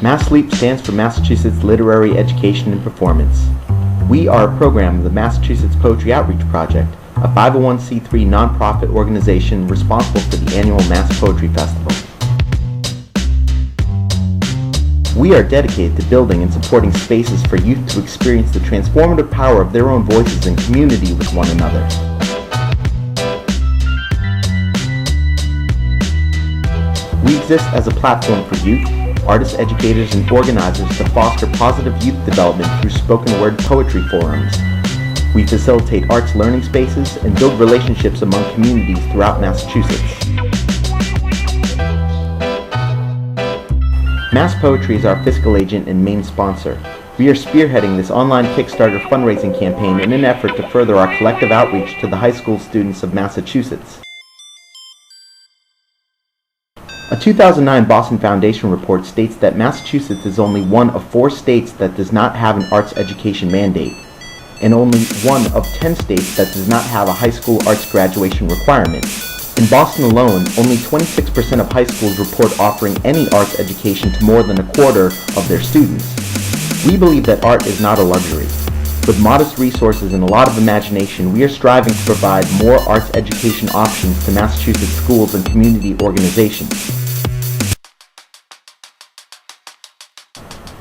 MassLEAP stands for Massachusetts Literary Education and Performance. We are a program of the Massachusetts Poetry Outreach Project, a 501c3 nonprofit organization responsible for the annual Mass Poetry Festival. We are dedicated to building and supporting spaces for youth to experience the transformative power of their own voices in community with one another. We exist as a platform for youth, artists, educators, and organizers to foster positive youth development through spoken word poetry forums. We facilitate arts learning spaces and build relationships among communities throughout Massachusetts. Mass Poetry is our fiscal agent and main sponsor. We are spearheading this online Kickstarter fundraising campaign in an effort to further our collective outreach to the high school students of Massachusetts. A 2009 Boston Foundation report states that Massachusetts is only one of 4 states that does not have an arts education mandate, and only one of 10 states that does not have a high school arts graduation requirement. In Boston alone, only 26% of high schools report offering any arts education to more than a quarter of their students. We believe that art is not a luxury. With modest resources and a lot of imagination, we are striving to provide more arts education options to Massachusetts schools and community organizations.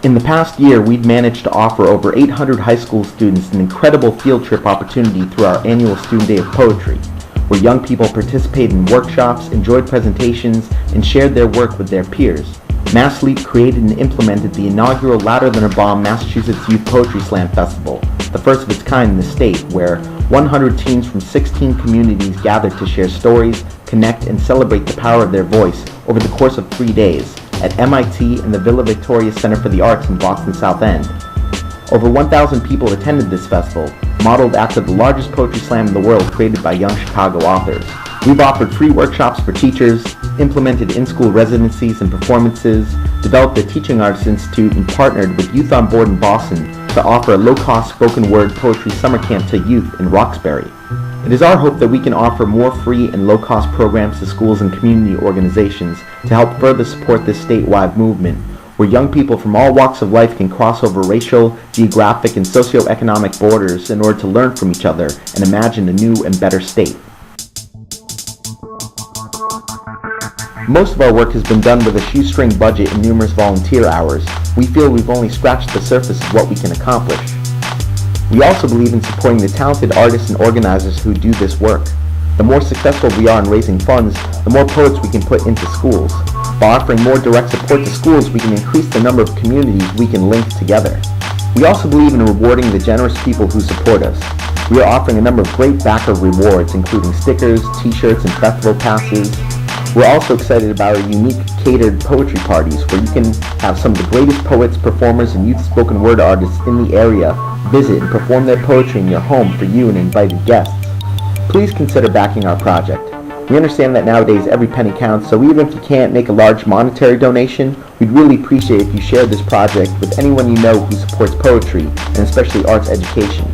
In the past year, we've managed to offer over 800 high school students an incredible field trip opportunity through our annual Student Day of Poetry, where young people participated in workshops, enjoyed presentations, and shared their work with their peers. MassLEAP created and implemented the inaugural Louder Than a Bomb Massachusetts Youth Poetry Slam Festival, the first of its kind in the state, where 100 teams from 16 communities gathered to share stories, connect, and celebrate the power of their voice over the course of 3 days at MIT and the Villa Victoria Center for the Arts in Boston South End. Over 1,000 people attended this festival, modeled after the largest poetry slam in the world created by young Chicago authors. We've offered free workshops for teachers, implemented in-school residencies and performances, developed a Teaching Arts Institute, and partnered with Youth on Board in Boston to offer a low-cost spoken word poetry summer camp to youth in Roxbury. It is our hope that we can offer more free and low-cost programs to schools and community organizations to help further support this statewide movement, where young people from all walks of life can cross over racial, geographic, and socioeconomic borders in order to learn from each other and imagine a new and better state. Most of our work has been done with a shoestring budget and numerous volunteer hours. We feel we've only scratched the surface of what we can accomplish. We also believe in supporting the talented artists and organizers who do this work. The more successful we are in raising funds, the more poets we can put into schools. By offering more direct support to schools, we can increase the number of communities we can link together. We also believe in rewarding the generous people who support us. We are offering a number of great backer rewards, including stickers, t-shirts, and festival passes. We're also excited about our unique catered poetry parties, where you can have some of the greatest poets, performers, and youth spoken word artists in the area visit and perform their poetry in your home for you and invited guests. Please consider backing our project. We understand that nowadays every penny counts, so even if you can't make a large monetary donation, we'd really appreciate if you share this project with anyone you know who supports poetry, and especially arts education.